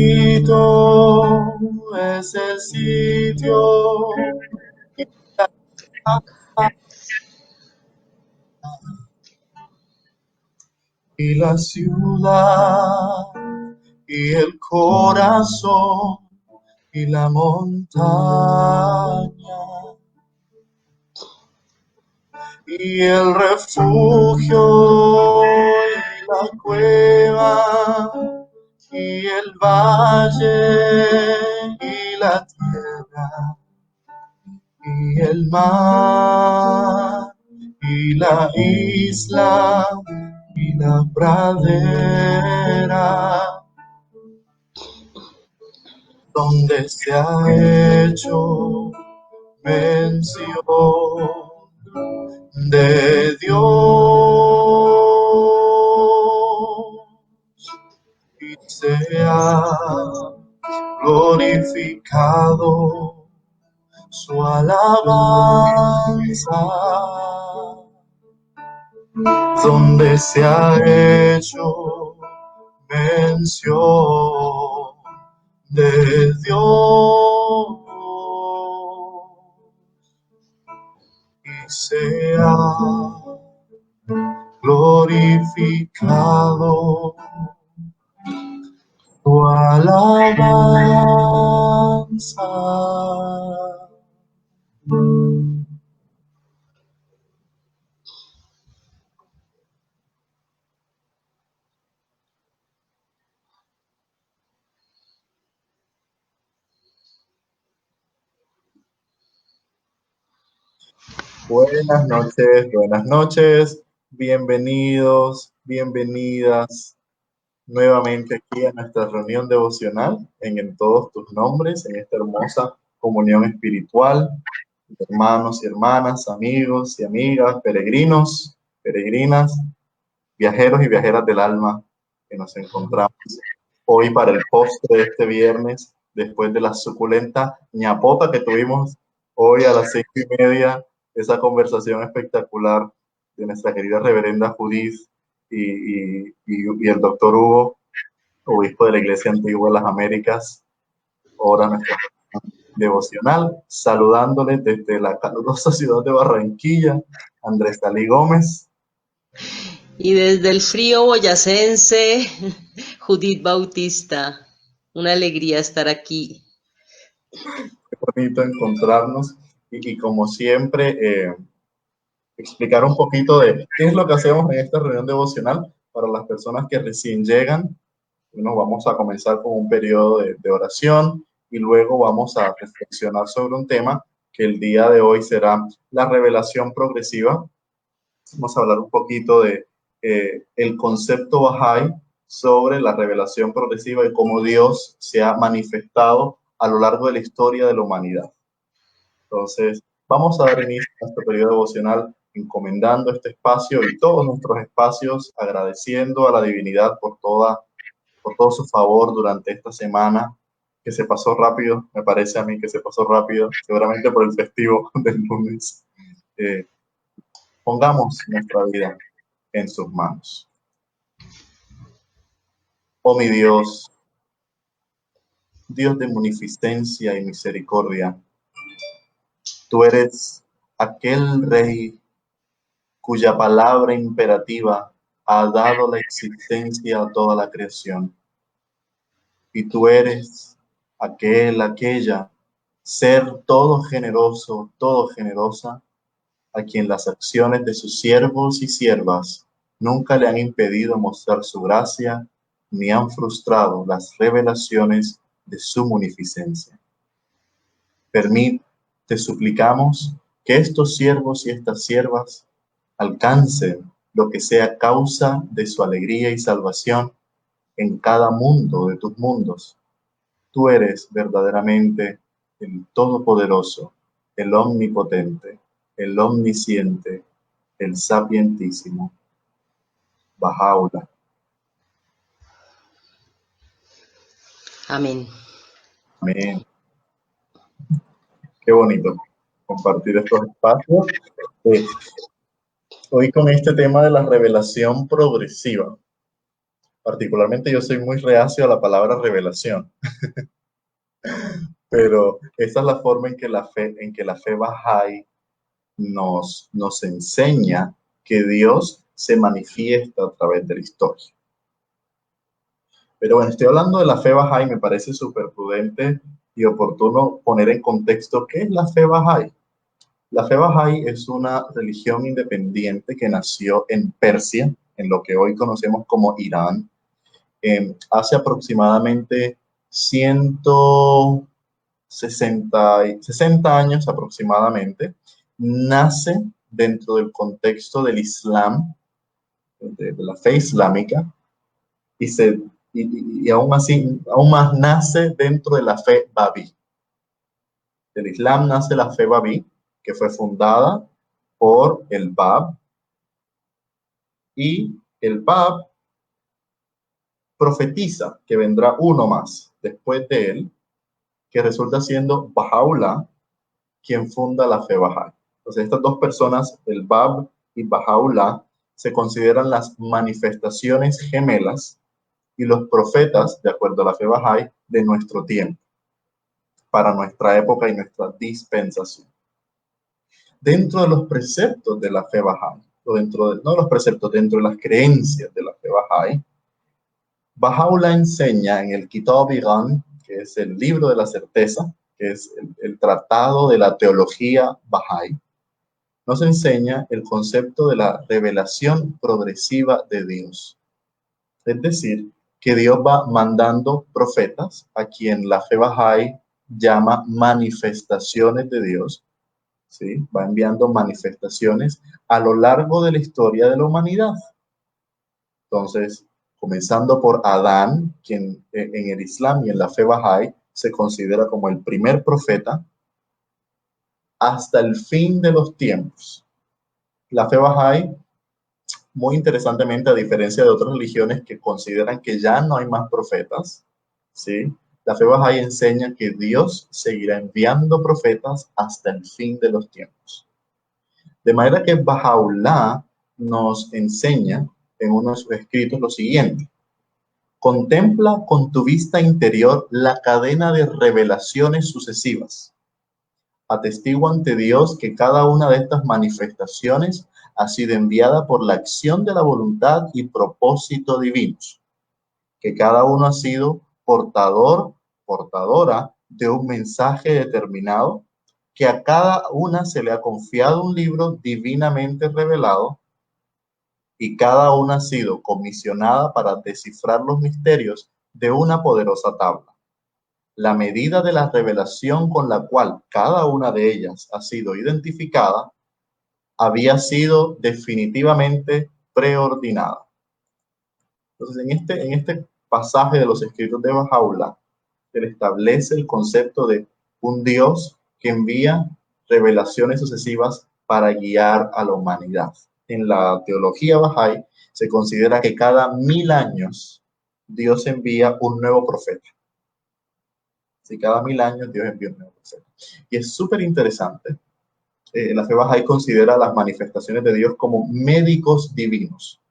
Bendito es el sitio y la ciudad y el corazón y la montaña y el refugio y la cueva y el valle y la tierra y el mar y la isla y la pradera donde se ha hecho mención de Dios y sea glorificado su alabanza, donde se ha hecho mención de Dios y sea glorificado tu alabanza. Buenas noches, bienvenidos, bienvenidas nuevamente aquí a nuestra reunión devocional en todos tus nombres, en esta hermosa comunión espiritual, hermanos y hermanas, amigos y amigas, peregrinos, peregrinas, viajeros y viajeras del alma que nos encontramos hoy para el postre de este viernes, después de la suculenta ñapota que tuvimos hoy a las 6:30, esa conversación espectacular de nuestra querida reverenda Judith y el doctor Hugo, obispo de la Iglesia Antigua de las Américas. Ahora nuestra devocional, saludándoles desde la calurosa ciudad de Barranquilla, Andrés Dalí Gómez. Y desde el frío boyacense, Judith Bautista. Una alegría estar aquí. Qué bonito encontrarnos y como siempre, explicar un poquito de qué es lo que hacemos en esta reunión devocional para las personas que recién llegan. Nos vamos a comenzar con un periodo de oración y luego vamos a reflexionar sobre un tema que el día de hoy será la revelación progresiva. Vamos a hablar un poquito de el concepto Bahá'í sobre la revelación progresiva y cómo Dios se ha manifestado a lo largo de la historia de la humanidad. Entonces, vamos a dar inicio a nuestro periodo devocional encomendando este espacio y todos nuestros espacios, agradeciendo a la divinidad por todo su favor durante esta semana, que se pasó rápido, me parece a mí que se pasó rápido, seguramente por el festivo del lunes. Pongamos nuestra vida en sus manos. Oh mi Dios, Dios de munificencia y misericordia, tú eres aquel Rey cuya palabra imperativa ha dado la existencia a toda la creación. Y tú eres aquella, ser todo generoso, todo generosa, a quien las acciones de sus siervos y siervas nunca le han impedido mostrar su gracia, ni han frustrado las revelaciones de su munificencia. Te suplicamos que estos siervos y estas siervas alcancen lo que sea causa de su alegría y salvación en cada mundo de tus mundos. Tú eres verdaderamente el Todopoderoso, el Omnipotente, el Omnisciente, el Sapientísimo, Bahá'u'lláh. Amén. Amén. Qué bonito compartir estos espacios. Hoy con este tema de la revelación progresiva. Particularmente yo soy muy reacio a la palabra revelación, pero esa es la forma en que la fe Bahá'í nos enseña que Dios se manifiesta a través de la historia. Pero bueno, estoy hablando de la fe Bahá'í, me parece súper prudente y oportuno poner en contexto qué es la fe Bahá'í. La fe Bahá'í es una religión independiente que nació en Persia, en lo que hoy conocemos como Irán, hace aproximadamente 60 años aproximadamente. Nace dentro del contexto del Islam, de la fe islámica, y aún así, aún más nace dentro de la fe Babí. Del Islam nace la fe Babí, que fue fundada por el Bab, y el Bab profetiza que vendrá uno más después de él, que resulta siendo Bahá'u'lláh, quien funda la fe Bahá'í. Entonces, estas dos personas, el Bab y Bahá'u'lláh, se consideran las manifestaciones gemelas y los profetas, de acuerdo a la fe Bahá'í, de nuestro tiempo, para nuestra época y nuestra dispensación. Dentro de los preceptos de la fe Bahá'í, o no los preceptos, dentro de las creencias de la fe Bahá'í, Bahá'u'lláh enseña en el Kitab Iran, que es el libro de la certeza, que es el tratado de la teología Bahá'í, nos enseña el concepto de la revelación progresiva de Dios. Es decir, que Dios va mandando profetas, a quien la fe Bahá'í llama manifestaciones de Dios, ¿sí? Va enviando manifestaciones a lo largo de la historia de la humanidad. Entonces, comenzando por Adán, quien en el Islam y en la fe Bahá'í se considera como el primer profeta, hasta el fin de los tiempos. La fe Bahá'í, muy interesantemente, a diferencia de otras religiones que consideran que ya no hay más profetas, ¿sí? La fe Bahá'í enseña que Dios seguirá enviando profetas hasta el fin de los tiempos. De manera que Bahá'u'lláh nos enseña en uno de sus escritos lo siguiente: contempla con tu vista interior la cadena de revelaciones sucesivas. Atestigua ante Dios que cada una de estas manifestaciones ha sido enviada por la acción de la voluntad y propósito divinos, que cada uno ha sido portadora de un mensaje determinado, que a cada una se le ha confiado un libro divinamente revelado, y cada una ha sido comisionada para descifrar los misterios de una poderosa tabla. La medida de la revelación con la cual cada una de ellas ha sido identificada había sido definitivamente preordinada. Entonces, en este pasaje de los escritos de Bahá'u'lláh, se le establece el concepto de un Dios que envía revelaciones sucesivas para guiar a la humanidad. En la teología Bahá'í se considera que cada 1000 años Dios envía un nuevo profeta. Si cada 1000 años Dios envía un nuevo profeta. Y es súper interesante. La fe Bahá'í considera las manifestaciones de Dios como médicos divinos.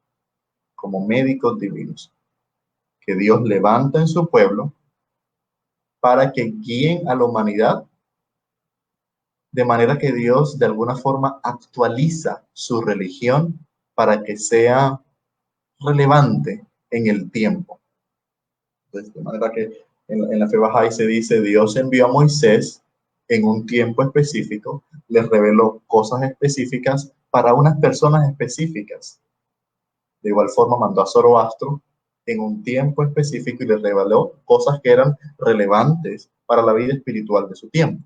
Como médicos divinos. Que Dios levanta en su pueblo para que guíen a la humanidad, de manera que Dios de alguna forma actualiza su religión para que sea relevante en el tiempo. Entonces, de manera que en la fe Bahá'í se dice: Dios envió a Moisés en un tiempo específico, les reveló cosas específicas para unas personas específicas. De igual forma mandó a Zoroastro en un tiempo específico y les reveló cosas que eran relevantes para la vida espiritual de su tiempo.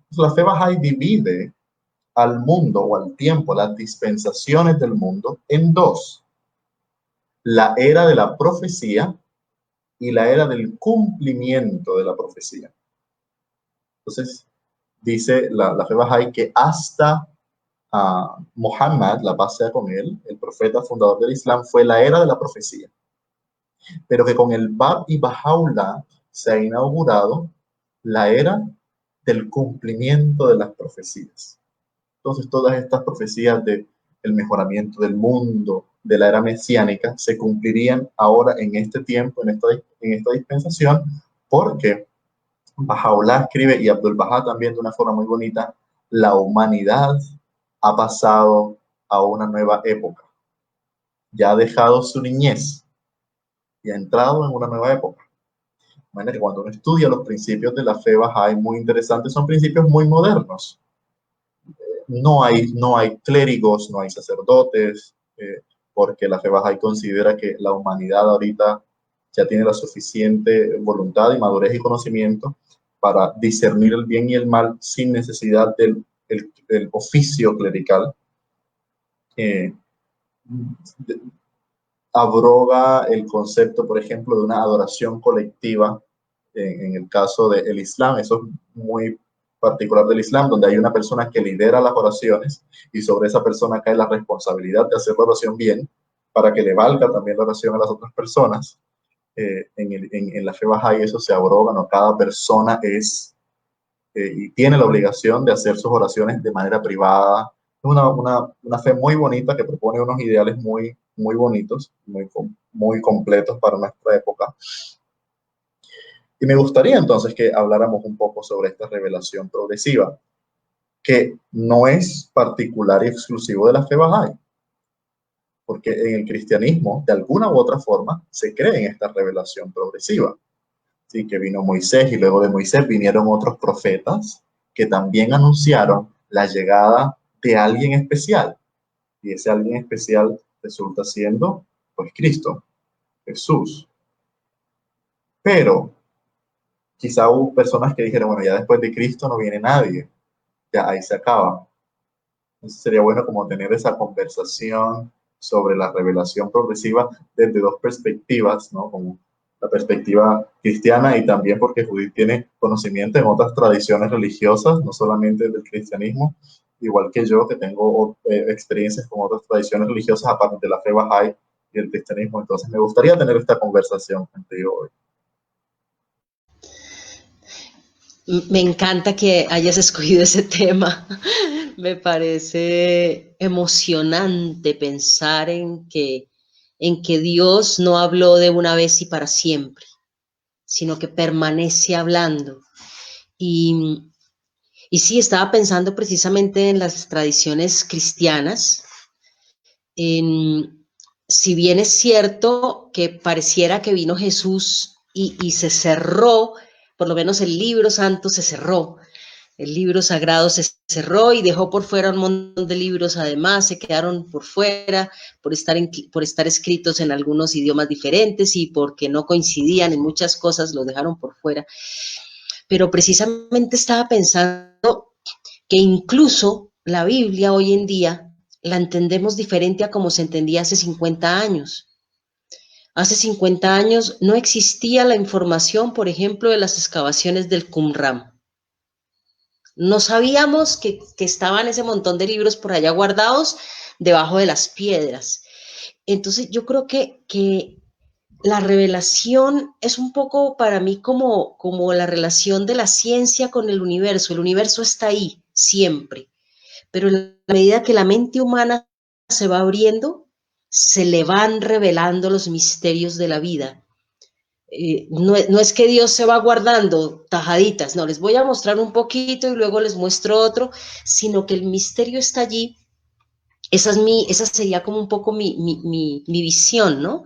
Entonces, la fe Bahá'í divide al mundo o al tiempo, las dispensaciones del mundo, en dos: la era de la profecía y la era del cumplimiento de la profecía. Entonces, dice la fe Bahá'í que hasta Muhammad, la paz sea con él, el profeta fundador del Islam, fue la era de la profecía, pero que con el Bab y Bahá'u'lláh se ha inaugurado la era del cumplimiento de las profecías. Entonces, todas estas profecías de el mejoramiento del mundo, de la era mesiánica, se cumplirían ahora en este tiempo, en esta dispensación, porque Bahá'u'lláh escribe, y Abdul Bahá también de una forma muy bonita, la humanidad ha pasado a una nueva época. Ya ha dejado su niñez y ha entrado en una nueva época. Bueno, que cuando uno estudia los principios de la fe Bahá'í, muy interesantes, son principios muy modernos. No hay clérigos, no hay sacerdotes, porque la fe Bahá'í considera que la humanidad ahorita ya tiene la suficiente voluntad y madurez y conocimiento para discernir el bien y el mal sin necesidad del oficio clerical. Abroga el concepto, por ejemplo, de una adoración colectiva en el caso del Islam. Eso es muy particular del Islam, donde hay una persona que lidera las oraciones y sobre esa persona cae la responsabilidad de hacer la oración bien para que le valga también la oración a las otras personas. En la fe Bahá'í eso se abroga, ¿no? Cada persona y tiene la obligación de hacer sus oraciones de manera privada. Es una fe muy bonita que propone unos ideales muy, muy bonitos, muy completos para nuestra época. Y me gustaría entonces que habláramos un poco sobre esta revelación progresiva, que no es particular y exclusivo de la fe Bahá'í, porque en el cristianismo, de alguna u otra forma, se cree en esta revelación progresiva. Sí, que vino Moisés y luego de Moisés vinieron otros profetas que también anunciaron la llegada de alguien especial. Y ese alguien especial resulta siendo, pues, Cristo, Jesús. Pero quizá hubo personas que dijeron, bueno, ya después de Cristo no viene nadie, ya ahí se acaba. Entonces sería bueno como tener esa conversación sobre la revelación progresiva desde dos perspectivas, ¿no? Como la perspectiva cristiana y también porque Judith tiene conocimiento en otras tradiciones religiosas, no solamente del cristianismo, igual que yo, que tengo experiencias con otras tradiciones religiosas aparte de la fe Bahá'í y el cristianismo. Entonces me gustaría tener esta conversación contigo hoy. Me encanta que hayas escogido ese tema. Me parece emocionante pensar en que Dios no habló de una vez y para siempre, sino que permanece hablando. Y, y sí, estaba pensando precisamente en las tradiciones cristianas. Si bien es cierto que pareciera que vino Jesús y se cerró, por lo menos el libro santo se cerró, el libro sagrado se cerró y dejó por fuera un montón de libros, además se quedaron por fuera por estar escritos en algunos idiomas diferentes y porque no coincidían en muchas cosas, los dejaron por fuera. Pero precisamente estaba pensando que incluso la Biblia hoy en día la entendemos diferente a como se entendía hace 50 años. Hace 50 años no existía la información, por ejemplo, de las excavaciones del Qumran. No sabíamos que estaban ese montón de libros por allá guardados debajo de las piedras. Entonces yo creo que la revelación es un poco para mí como la relación de la ciencia con el universo. El universo está ahí siempre, pero en la medida que la mente humana se va abriendo, se le van revelando los misterios de la vida. No es que Dios se va guardando tajaditas, no, les voy a mostrar un poquito y luego les muestro otro, sino que el misterio está allí. Esa sería como un poco mi visión, ¿no?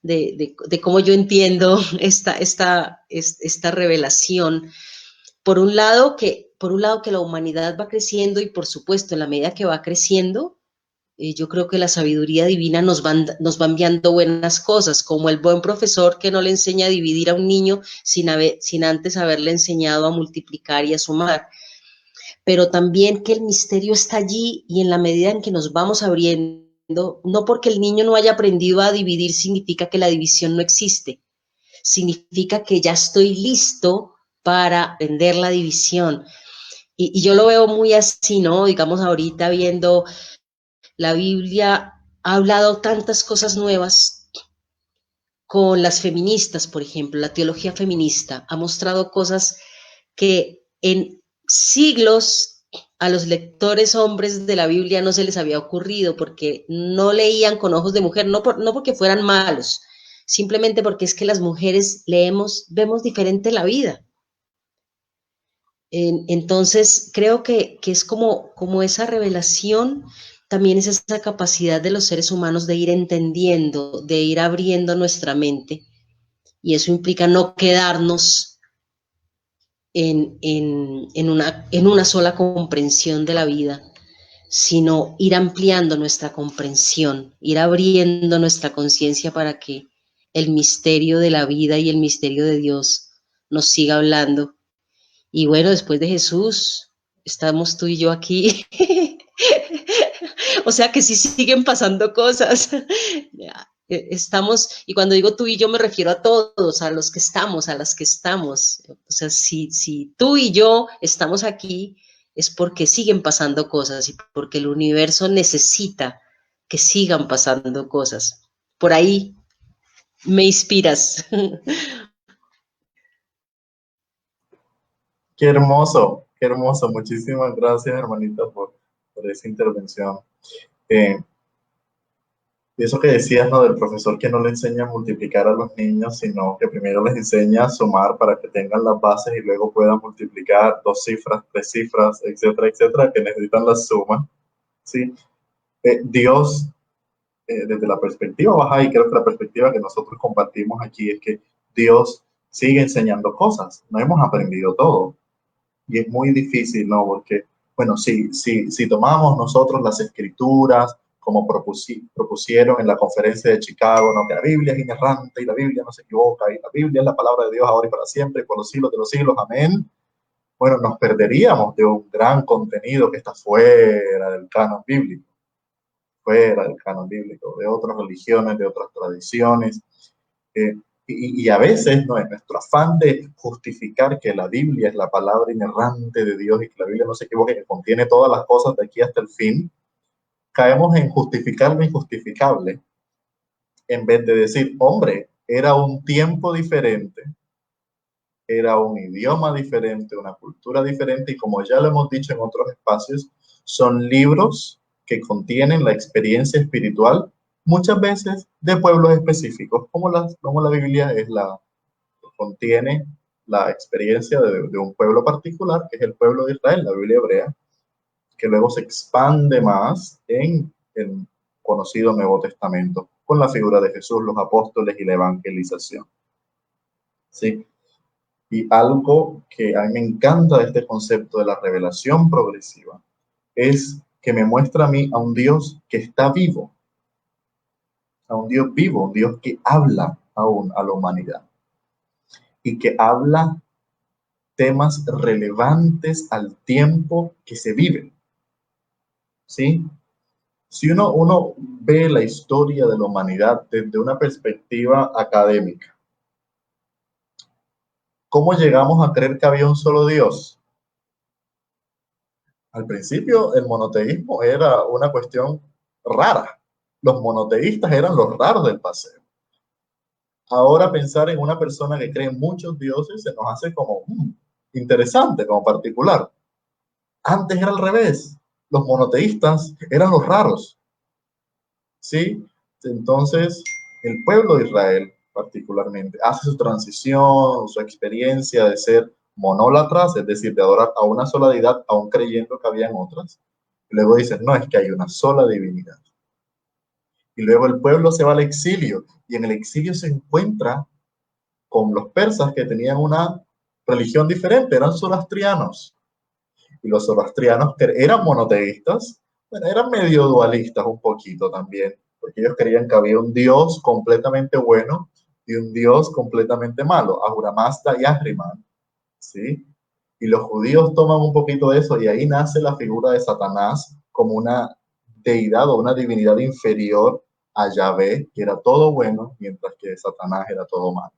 De cómo yo entiendo esta revelación. Por un lado que la humanidad va creciendo y por supuesto en la medida que va creciendo, yo creo que la sabiduría divina nos va enviando buenas cosas, como el buen profesor que no le enseña a dividir a un niño sin antes haberle enseñado a multiplicar y a sumar. Pero también que el misterio está allí y en la medida en que nos vamos abriendo, no porque el niño no haya aprendido a dividir significa que la división no existe, significa que ya estoy listo para vender la división. Y yo lo veo muy así, ¿no? Digamos, ahorita viendo la Biblia, ha hablado tantas cosas nuevas con las feministas, por ejemplo, la teología feminista ha mostrado cosas que en siglos a los lectores hombres de la Biblia no se les había ocurrido porque no leían con ojos de mujer, no porque fueran malos, simplemente porque es que las mujeres vemos diferente la vida. Entonces, creo que es como esa revelación, también es esa capacidad de los seres humanos de ir entendiendo, de ir abriendo nuestra mente, y eso implica no quedarnos en una sola comprensión de la vida, sino ir ampliando nuestra comprensión, ir abriendo nuestra conciencia para que el misterio de la vida y el misterio de Dios nos siga hablando. Y bueno, después de Jesús, estamos tú y yo aquí. O sea que sí siguen pasando cosas. Estamos, y cuando digo tú y yo me refiero a todos, a los que estamos, a las que estamos. O sea, si tú y yo estamos aquí, es porque siguen pasando cosas y porque el universo necesita que sigan pasando cosas. Por ahí me inspiras. Qué hermoso. Muchísimas gracias, hermanita, por esa intervención. Eh, y eso que decías, ¿no? Del profesor que no le enseña a multiplicar a los niños, sino que primero les enseña a sumar para que tengan las bases y luego puedan multiplicar 2 cifras, 3 cifras, etcétera, etcétera, que necesitan la suma, ¿sí? Dios, desde la perspectiva baja, y creo que la perspectiva que nosotros compartimos aquí es que Dios sigue enseñando cosas. No hemos aprendido todo. Y es muy difícil, ¿no? Porque, bueno, si tomamos nosotros las escrituras como propusieron en la conferencia de Chicago, ¿no? Que la Biblia es inerrante y la Biblia no se equivoca y la Biblia es la palabra de Dios ahora y para siempre y por los siglos de los siglos, amén. Bueno, nos perderíamos de un gran contenido que está fuera del canon bíblico, de otras religiones, de otras tradiciones. Eh, y a veces, ¿no? En nuestro afán de justificar que la Biblia es la palabra inerrante de Dios y que la Biblia no se equivoque, que contiene todas las cosas de aquí hasta el fin, caemos en justificar lo injustificable en vez de decir, hombre, era un tiempo diferente, era un idioma diferente, una cultura diferente, y como ya lo hemos dicho en otros espacios, son libros que contienen la experiencia espiritual, muchas veces de pueblos específicos, como la Biblia contiene la experiencia de un pueblo particular, que es el pueblo de Israel, la Biblia hebrea, que luego se expande más en el conocido Nuevo Testamento, con la figura de Jesús, los apóstoles y la evangelización. ¿Sí? Y algo que a mí me encanta de este concepto de la revelación progresiva es que me muestra a mí a un Dios que está vivo, a un Dios vivo, un Dios que habla aún a la humanidad y que habla temas relevantes al tiempo que se vive. ¿Sí? Si uno ve la historia de la humanidad desde una perspectiva académica, ¿cómo llegamos a creer que había un solo Dios? Al principio el monoteísmo era una cuestión rara. Los monoteístas eran los raros del paseo. Ahora pensar en una persona que cree en muchos dioses se nos hace como interesante, como particular. Antes era al revés. Los monoteístas eran los raros. ¿Sí? Entonces, el pueblo de Israel particularmente hace su transición, su experiencia de ser monólatras, es decir, de adorar a una sola deidad, aún creyendo que habían otras. Y luego dicen, no, es que hay una sola divinidad. Y luego el pueblo se va al exilio, y en el exilio se encuentra con los persas que tenían una religión diferente, eran zoroastrianos. Y los zoroastrianos eran monoteístas, bueno, eran medio dualistas un poquito también, porque ellos creían que había un Dios completamente bueno y un Dios completamente malo, Ahura Mazda y Ahriman, ¿sí? Y los judíos toman un poquito de eso y ahí nace la figura de Satanás como una deidad o una divinidad inferior a Yahvé, que era todo bueno, mientras que Satanás era todo malo.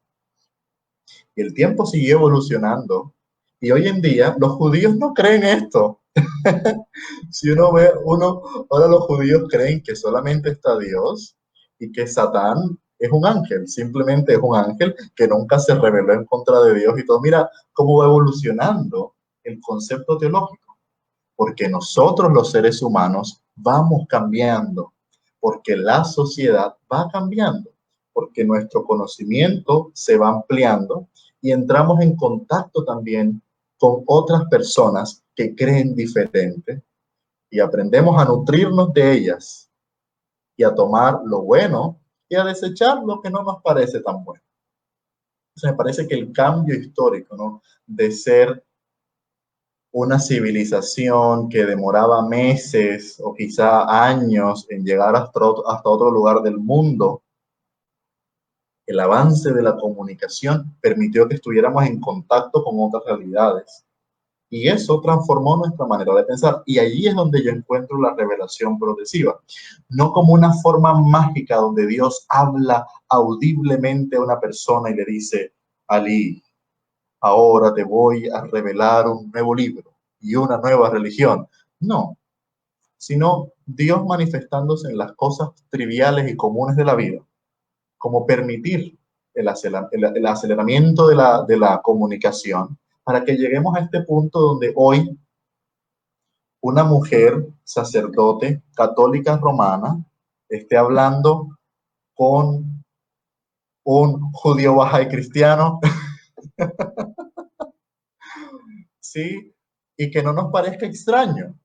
Y el tiempo siguió evolucionando Y hoy en día los judíos no creen esto. Si uno ve, ahora los judíos creen que solamente está Dios y que Satán es un ángel, simplemente es un ángel que nunca se rebeló en contra de Dios y todo. Mira cómo va evolucionando el concepto teológico, porque nosotros los seres humanos vamos cambiando, porque la sociedad va cambiando, porque nuestro conocimiento se va ampliando y entramos en contacto también con otras personas que creen diferente y aprendemos a nutrirnos de ellas y a tomar lo bueno y a desechar lo que no nos parece tan bueno. Entonces me parece que el cambio histórico, ¿no? De ser una civilización que demoraba meses o quizá años en llegar hasta otro lugar del mundo, el avance de la comunicación permitió que estuviéramos en contacto con otras realidades. Y eso transformó nuestra manera de pensar. Y allí es donde yo encuentro la revelación progresiva. No como una forma mágica donde Dios habla audiblemente a una persona y le dice, Ali, ahora te voy a revelar un nuevo libro y una nueva religión. No, sino Dios manifestándose en las cosas triviales y comunes de la vida, como permitir el aceleramiento de la comunicación para que lleguemos a este punto donde hoy una mujer sacerdote católica romana esté hablando con un judío baja y cristiano, ¿sí? Y que no nos parezca extraño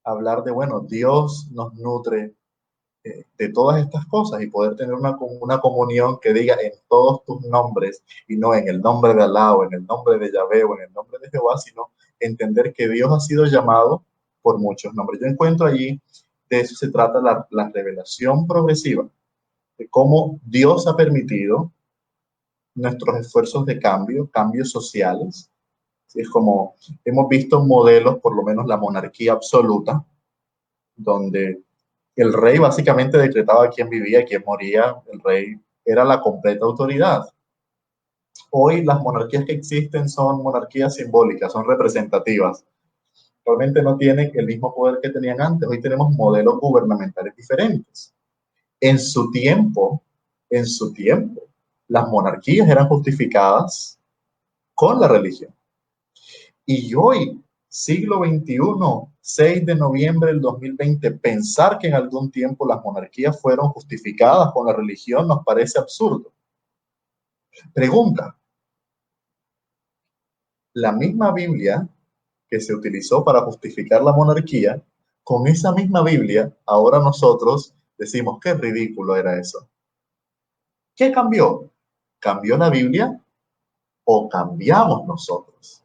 hablar de, bueno, Dios nos nutre de todas estas cosas y poder tener una comunión que diga en todos tus nombres y no en el nombre de Alá o en el nombre de Yahvé o en el nombre de Jehová, sino entender que Dios ha sido llamado por muchos nombres. Yo encuentro allí, de eso se trata la revelación progresiva, de cómo Dios ha permitido nuestros esfuerzos de cambio, cambios sociales. Es como hemos visto modelos, por lo menos la monarquía absoluta, donde el rey básicamente decretaba quién vivía y quién moría. El rey era la completa autoridad. Hoy las monarquías que existen son monarquías simbólicas, son representativas. Realmente no tienen el mismo poder que tenían antes. Hoy tenemos modelos gubernamentales diferentes. En su tiempo, en su tiempo, las monarquías eran justificadas con la religión. Y hoy, siglo XXI, 6 de noviembre del 2020, pensar que en algún tiempo las monarquías fueron justificadas con la religión nos parece absurdo. Pregunta, la misma Biblia que se utilizó para justificar la monarquía, con esa misma Biblia, ahora nosotros decimos qué ridículo era eso. ¿Qué cambió? ¿Cambió la Biblia o cambiamos nosotros?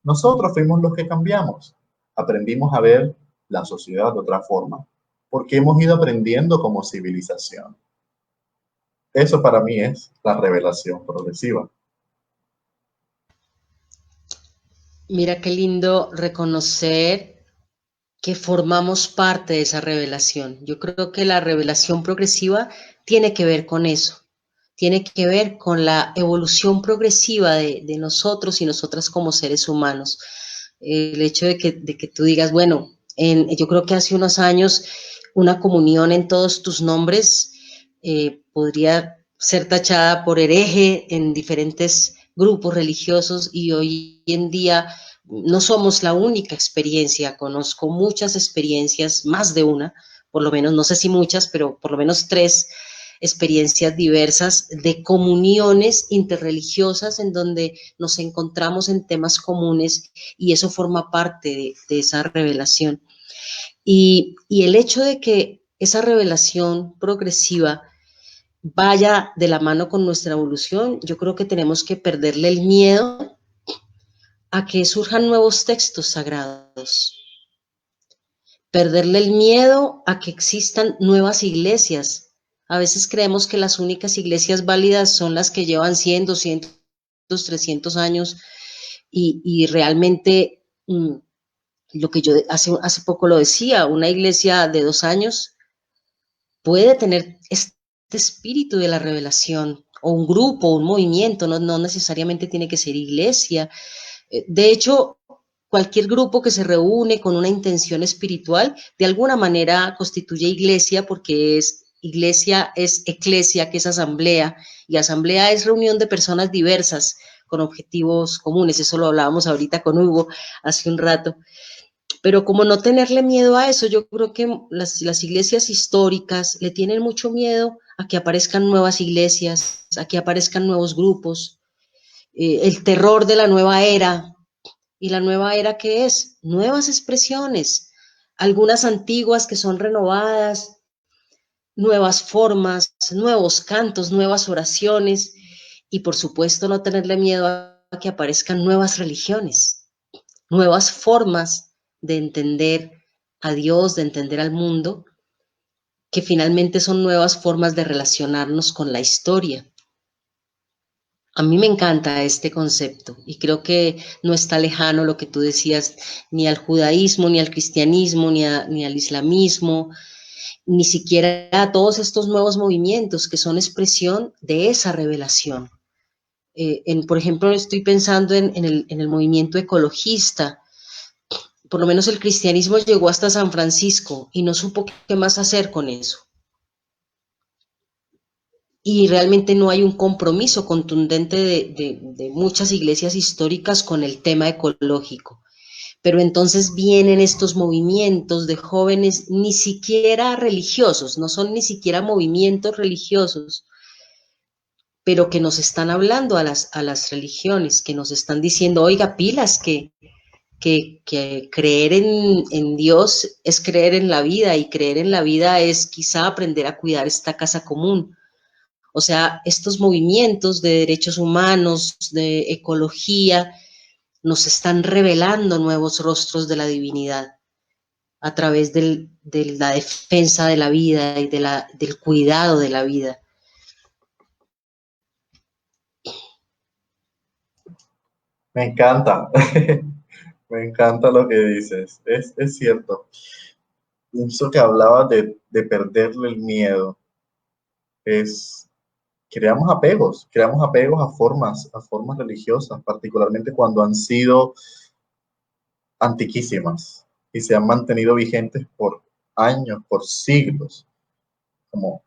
Nosotros fuimos los que cambiamos. Aprendimos a ver la sociedad de otra forma, porque hemos ido aprendiendo como civilización. Eso para mí es la revelación progresiva. Mira qué lindo reconocer que formamos parte de esa revelación. Yo creo que la revelación progresiva tiene que ver con eso, tiene que ver con la evolución progresiva de nosotros y nosotras como seres humanos. El hecho de que tú digas, bueno, yo creo que hace unos años una comunión en todos tus nombres podría ser tachada por hereje en diferentes grupos religiosos y hoy en día no somos la única experiencia, conozco muchas experiencias, más de una, por lo menos, no sé si muchas, pero por lo menos 3 experiencias diversas de comuniones interreligiosas en donde nos encontramos en temas comunes y eso forma parte de esa revelación. Y el hecho de que esa revelación progresiva vaya de la mano con nuestra evolución, yo creo que tenemos que perderle el miedo a que surjan nuevos textos sagrados, perderle el miedo a que existan nuevas iglesias. A veces creemos que las únicas iglesias válidas son las que llevan 100, 200, 300 años y realmente lo que yo hace poco lo decía, una iglesia de 2 años puede tener este espíritu de la revelación o un grupo, un movimiento, no necesariamente tiene que ser iglesia. De hecho, cualquier grupo que se reúne con una intención espiritual, de alguna manera constituye iglesia, porque iglesia es eclesia, que es asamblea, y asamblea es reunión de personas diversas con objetivos comunes. Eso lo hablábamos ahorita con Hugo hace un rato. Pero como no tenerle miedo a eso, yo creo que las iglesias históricas le tienen mucho miedo a que aparezcan nuevas iglesias, a que aparezcan nuevos grupos, el terror de la nueva era. ¿Y la nueva era qué es? Nuevas expresiones, algunas antiguas que son renovadas, nuevas formas, nuevos cantos, nuevas oraciones y por supuesto no tenerle miedo a que aparezcan nuevas religiones, nuevas formas de entender a Dios, de entender al mundo, que finalmente son nuevas formas de relacionarnos con la historia. A mí me encanta este concepto y creo que no está lejano lo que tú decías, ni al judaísmo, ni al cristianismo, ni al islamismo, ni siquiera a todos estos nuevos movimientos que son expresión de esa revelación. Por ejemplo, estoy pensando en el movimiento ecologista. Por lo menos el cristianismo llegó hasta San Francisco y no supo qué más hacer con eso. Y realmente no hay un compromiso contundente de muchas iglesias históricas con el tema ecológico. Pero entonces vienen estos movimientos de jóvenes ni siquiera religiosos, no son ni siquiera movimientos religiosos, pero que nos están hablando a las religiones, que nos están diciendo, oiga, pilas, que creer en Dios es creer en la vida y creer en la vida es quizá aprender a cuidar esta casa común. O sea, estos movimientos de derechos humanos, de ecología, nos están revelando nuevos rostros de la divinidad a través de la defensa de la vida y del cuidado de la vida. Me encanta, me encanta lo que dices, es cierto. Eso que hablabas de perderle el miedo, es, creamos apegos a formas religiosas, particularmente cuando han sido antiquísimas y se han mantenido vigentes por años, por siglos. Como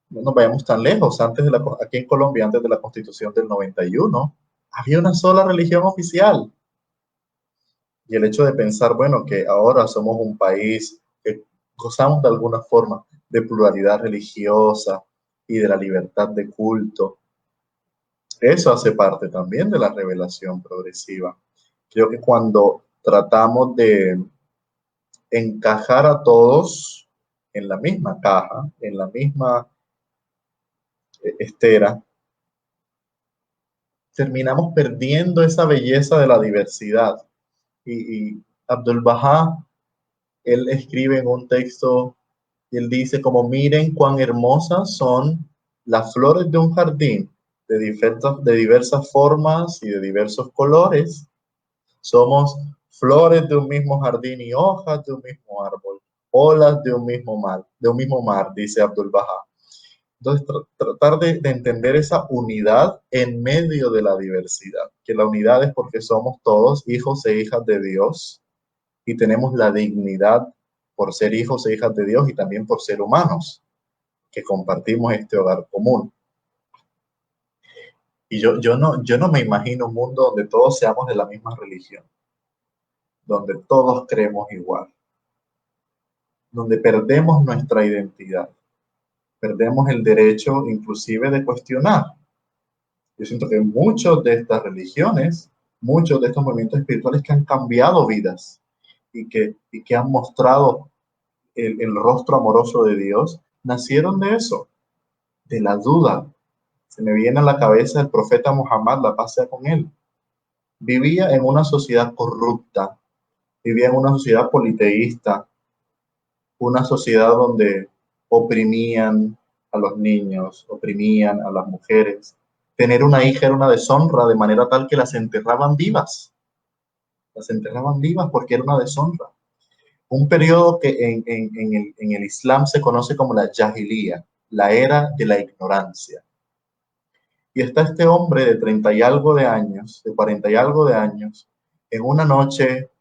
no nos vayamos tan lejos, aquí en Colombia, antes de la Constitución del 91, había una sola religión oficial. Y el hecho de pensar, bueno, que ahora somos un país que gozamos de alguna forma de pluralidad religiosa y de la libertad de culto, eso hace parte también de la revelación progresiva. Creo que cuando tratamos de encajar a todos en la misma caja, en la misma estera, terminamos perdiendo esa belleza de la diversidad. Y Abdul Baha, él escribe en un texto y él dice como miren cuán hermosas son las flores de un jardín de diversas formas y de diversos colores. Somos flores de un mismo jardín y hojas de un mismo árbol, olas de un mismo mar, dice Abdul Baha. Entonces, tratar de entender esa unidad en medio de la diversidad, que la unidad es porque somos todos hijos e hijas de Dios y tenemos la dignidad por ser hijos e hijas de Dios y también por ser humanos, que compartimos este hogar común. Y yo no me imagino un mundo donde todos seamos de la misma religión, donde todos creemos igual, donde perdemos nuestra identidad, perdemos el derecho inclusive de cuestionar. Yo siento que muchas de estas religiones, muchos de estos movimientos espirituales que han cambiado vidas y que han mostrado el rostro amoroso de Dios, nacieron de eso, de la duda. Se me viene a la cabeza el profeta Muhammad, la paz sea con él. Vivía en una sociedad corrupta, vivía en una sociedad politeísta, una sociedad donde oprimían a los niños, oprimían a las mujeres. Tener una hija era una deshonra de manera tal que las enterraban vivas. Las enterraban vivas porque era una deshonra. Un periodo que en el Islam se conoce como la Jahiliya, la era de la ignorancia. Y está este hombre de 30 y algo de años, de 40 y algo de años, en una noche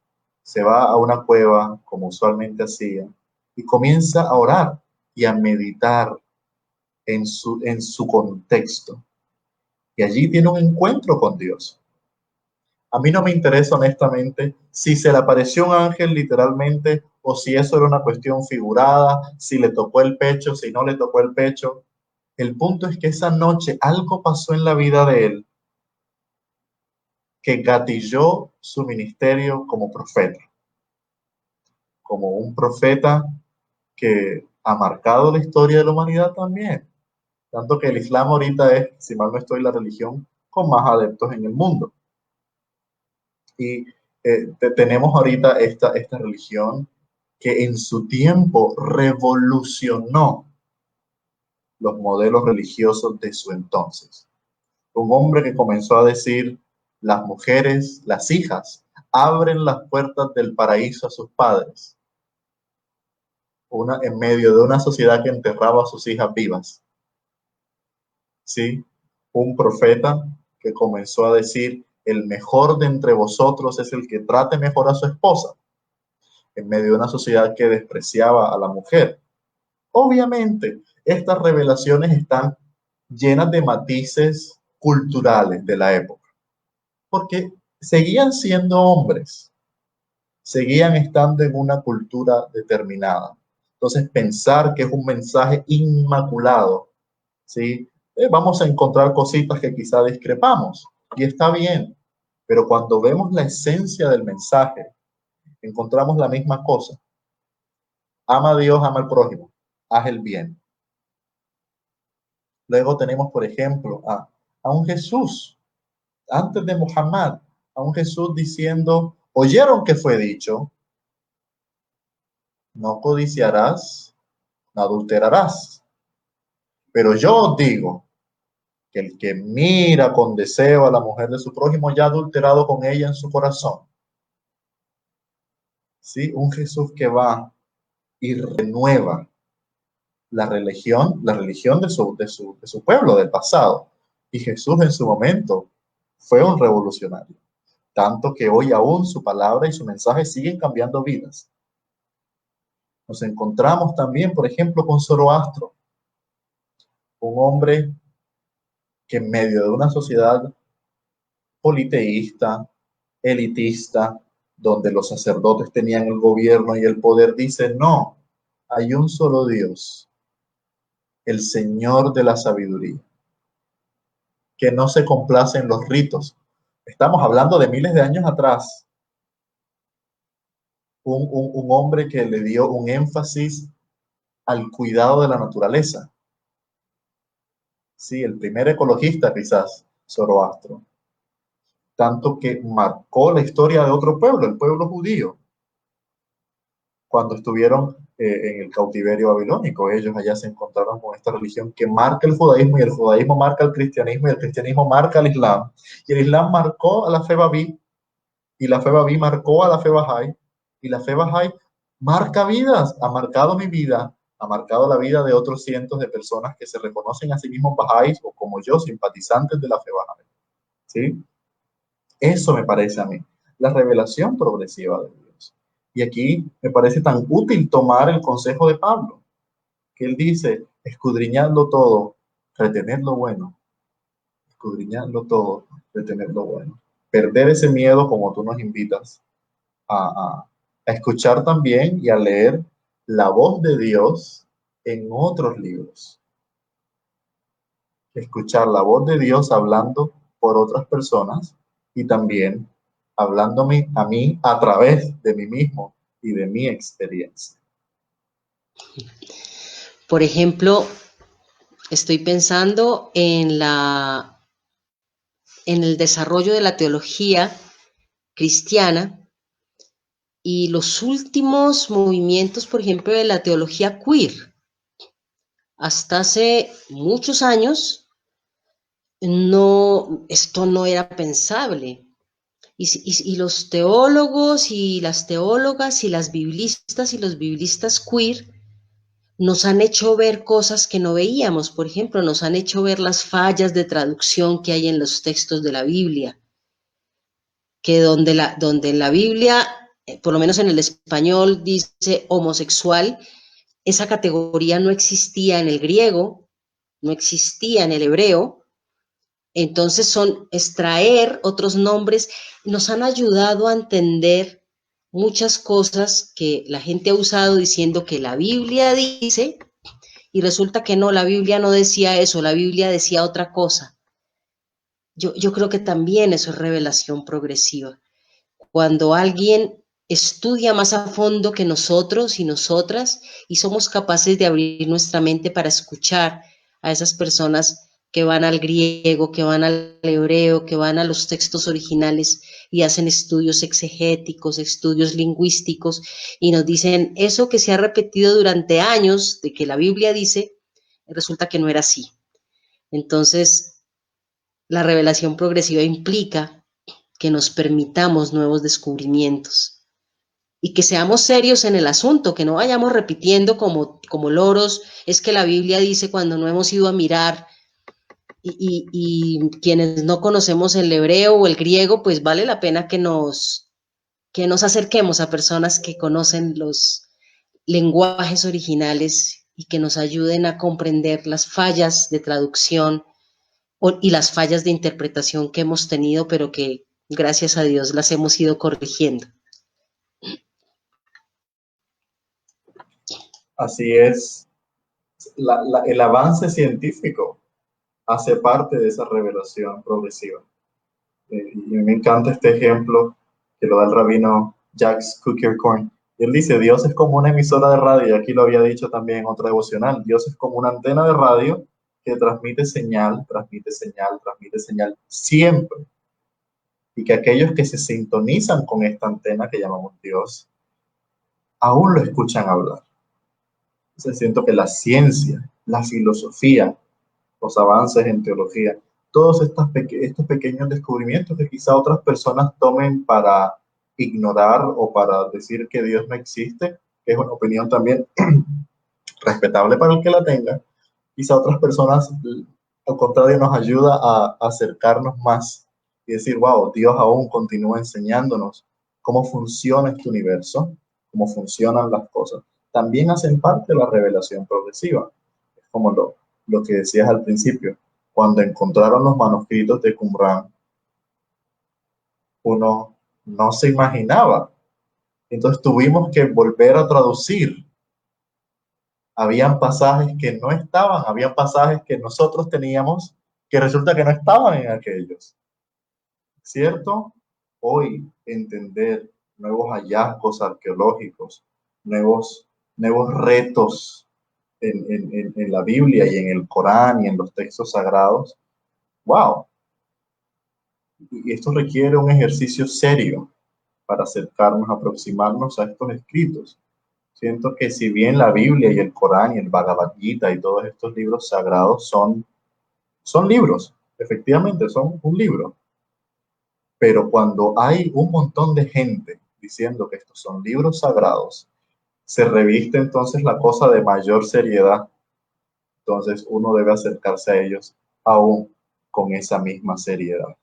se va a una cueva, como usualmente hacía, y comienza a orar y a meditar en su contexto. Y allí tiene un encuentro con Dios. A mí no me interesa honestamente si se le apareció un ángel literalmente o si eso era una cuestión figurada, si le tocó el pecho, si no le tocó el pecho. El punto es que esa noche algo pasó en la vida de él que gatilló su ministerio como profeta, como un profeta que ha marcado la historia de la humanidad también. Tanto que el Islam ahorita es, si mal no estoy, la religión con más adeptos en el mundo. Y tenemos ahorita esta religión que en su tiempo revolucionó los modelos religiosos de su entonces. Un hombre que comenzó a decir, las mujeres, las hijas, abren las puertas del paraíso a sus padres. En medio de una sociedad que enterraba a sus hijas vivas. ¿Sí? Un profeta que comenzó a decir, el mejor de entre vosotros es el que trate mejor a su esposa, en medio de una sociedad que despreciaba a la mujer. Obviamente, estas revelaciones están llenas de matices culturales de la época, porque seguían siendo hombres, seguían estando en una cultura determinada. Entonces, pensar que es un mensaje inmaculado, ¿sí? Vamos a encontrar cositas que quizá discrepamos, y está bien, pero cuando vemos la esencia del mensaje, encontramos la misma cosa. Ama a Dios, ama al prójimo, haz el bien. Luego tenemos, por ejemplo, a un Jesús, antes de Muhammad, a un Jesús diciendo, oyeron que fue dicho, no codiciarás, no adulterarás. Pero yo os digo que el que mira con deseo a la mujer de su prójimo ya ha adulterado con ella en su corazón. ¿Sí? Un Jesús que va y renueva la religión de su pueblo, del pasado. Y Jesús en su momento fue un revolucionario, tanto que hoy aún su palabra y su mensaje siguen cambiando vidas. Nos encontramos también, por ejemplo, con Zoroastro, un hombre que en medio de una sociedad politeísta, elitista, donde los sacerdotes tenían el gobierno y el poder, dice, no, hay un solo Dios, el Señor de la sabiduría, que no se complace en los ritos. Estamos hablando de miles de años atrás. Un hombre que le dio un énfasis al cuidado de la naturaleza. Sí, el primer ecologista quizás, Zoroastro. Tanto que marcó la historia de otro pueblo, el pueblo judío, cuando estuvieron en el cautiverio babilónico. Ellos allá se encontraron con esta religión que marca el judaísmo, y el judaísmo marca el cristianismo, y el cristianismo marca el islam. Y el islam marcó a la fe babí, y la fe babí marcó a la fe bahá'í, y la fe bahá'í marca vidas, ha marcado mi vida, ha marcado la vida de otros cientos de personas que se reconocen a sí mismos bahá'ís o como yo, simpatizantes de la fe bahá'í. ¿Sí? Eso me parece a mí, la revelación progresiva de Dios. Y aquí me parece tan útil tomar el consejo de Pablo, que él dice, escudriñadlo todo, retener lo bueno, escudriñadlo todo, retener lo bueno. Perder ese miedo como tú nos invitas a escuchar también y a leer la voz de Dios en otros libros. Escuchar la voz de Dios hablando por otras personas y también hablándome a mí a través de mí mismo y de mi experiencia. Por ejemplo, estoy pensando en el desarrollo de la teología cristiana y los últimos movimientos, por ejemplo, de la teología queer. Hasta hace muchos años, esto no era pensable. Y los teólogos y las teólogas y las biblistas y los biblistas queer nos han hecho ver cosas que no veíamos. Por ejemplo, nos han hecho ver las fallas de traducción que hay en los textos de la Biblia, que donde en la Biblia, por lo menos en el español, dice homosexual, esa categoría no existía en el griego, no existía en el hebreo. Entonces son extraer otros nombres, nos han ayudado a entender muchas cosas que la gente ha usado diciendo que la Biblia dice, y resulta que no, la Biblia no decía eso, la Biblia decía otra cosa. Yo creo que también eso es revelación progresiva. Cuando alguien estudia más a fondo que nosotros y nosotras y somos capaces de abrir nuestra mente para escuchar a esas personas que van al griego, que van al hebreo, que van a los textos originales y hacen estudios exegéticos, estudios lingüísticos y nos dicen eso que se ha repetido durante años de que la Biblia dice, resulta que no era así. Entonces, la revelación progresiva implica que nos permitamos nuevos descubrimientos y que seamos serios en el asunto, que no vayamos repitiendo como loros, es que la Biblia dice cuando no hemos ido a mirar y quienes no conocemos el hebreo o el griego, pues vale la pena que nos acerquemos a personas que conocen los lenguajes originales y que nos ayuden a comprender las fallas de traducción y las fallas de interpretación que hemos tenido, pero que gracias a Dios las hemos ido corrigiendo. Así es, el avance científico hace parte de esa revelación progresiva. Y me encanta este ejemplo que lo da el rabino Jacques Cook-Kirkhorn. Él dice, Dios es como una emisora de radio, y aquí lo había dicho también en otra devocional, Dios es como una antena de radio que transmite señal, transmite señal, transmite señal, siempre. Y que aquellos que se sintonizan con esta antena que llamamos Dios, aún lo escuchan hablar. Entonces siento que la ciencia, la filosofía, los avances en teología, todos estos pequeños descubrimientos que quizá otras personas tomen para ignorar o para decir que Dios no existe, que es una opinión también respetable para el que la tenga, quizá otras personas, al contrario, nos ayuda a acercarnos más y decir, wow, Dios aún continúa enseñándonos cómo funciona este universo, cómo funcionan las cosas. También hacen parte de la revelación progresiva. Es como lo que decías al principio. Cuando encontraron los manuscritos de Qumran, uno no se imaginaba. Entonces tuvimos que volver a traducir. Habían pasajes que no estaban, habían pasajes que nosotros teníamos que resulta que no estaban en aquellos. ¿Cierto? Hoy entender nuevos hallazgos arqueológicos, nuevos retos en la Biblia y en el Corán y en los textos sagrados. ¡Wow! Y esto requiere un ejercicio serio para acercarnos, aproximarnos a estos escritos. Siento que si bien la Biblia y el Corán y el Bhagavad Gita y todos estos libros sagrados son libros, efectivamente son un libro, pero cuando hay un montón de gente diciendo que estos son libros sagrados, se reviste entonces la cosa de mayor seriedad. Entonces uno debe acercarse a ellos aún con esa misma seriedad.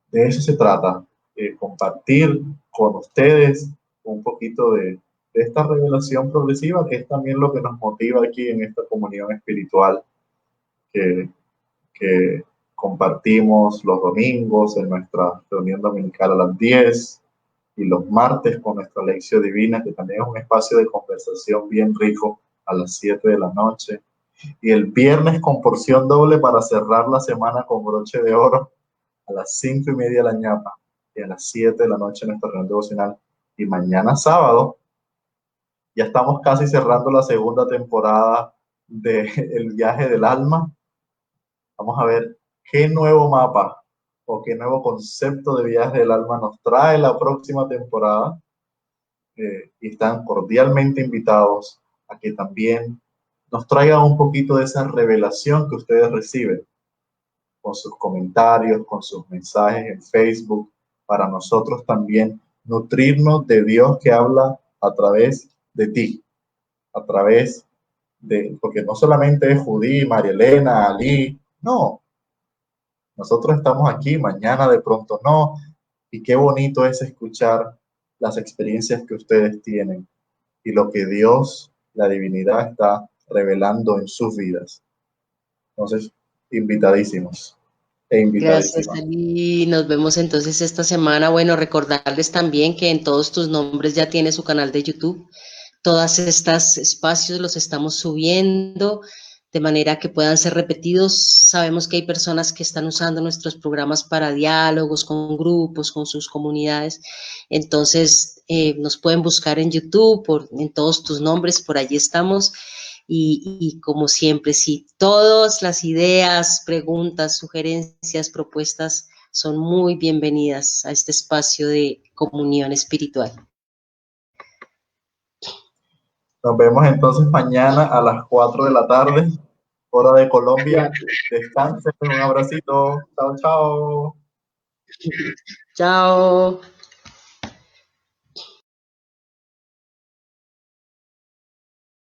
De eso se trata, compartir con ustedes un poquito de esta revelación progresiva, que es también lo que nos motiva aquí en esta comunión espiritual que compartimos los domingos en nuestra reunión dominical a las 10 y los martes con nuestra lección divina, que también es un espacio de conversación bien rico a las 7 de la noche. Y el viernes con porción doble para cerrar la semana con broche de oro a las 5:30 de la ñapa y a las 7 de la noche nuestra reunión devocional. Y mañana sábado ya estamos casi cerrando la segunda temporada de El viaje del alma. Vamos a ver qué nuevo mapa o qué nuevo concepto de viaje del alma nos trae la próxima temporada. Y están cordialmente invitados a que también nos traigan un poquito de esa revelación que ustedes reciben con sus comentarios, con sus mensajes en Facebook, para nosotros también nutrirnos de Dios que habla a través de ti, a través de, porque no solamente es Judy, María Elena, Ali, no, nosotros estamos aquí, mañana de pronto no, y qué bonito es escuchar las experiencias que ustedes tienen y lo que Dios, la divinidad, está revelando en sus vidas. Entonces, invitadísimos e Gracias, invitadísimas. Ali. Nos vemos entonces esta semana. Bueno, recordarles también que en Todos Tus Nombres ya tiene su canal de YouTube. Todos estos espacios los estamos subiendo de manera que puedan ser repetidos. Sabemos que hay personas que están usando nuestros programas para diálogos con grupos, con sus comunidades. Entonces, nos pueden buscar en YouTube, en Todos Tus Nombres, por allí estamos. Y como siempre, sí, todas las ideas, preguntas, sugerencias, propuestas son muy bienvenidas a este espacio de comunión espiritual. Nos vemos entonces mañana a las 4 de la tarde, hora de Colombia. Descansen, un abracito. Chao, chao. Chao.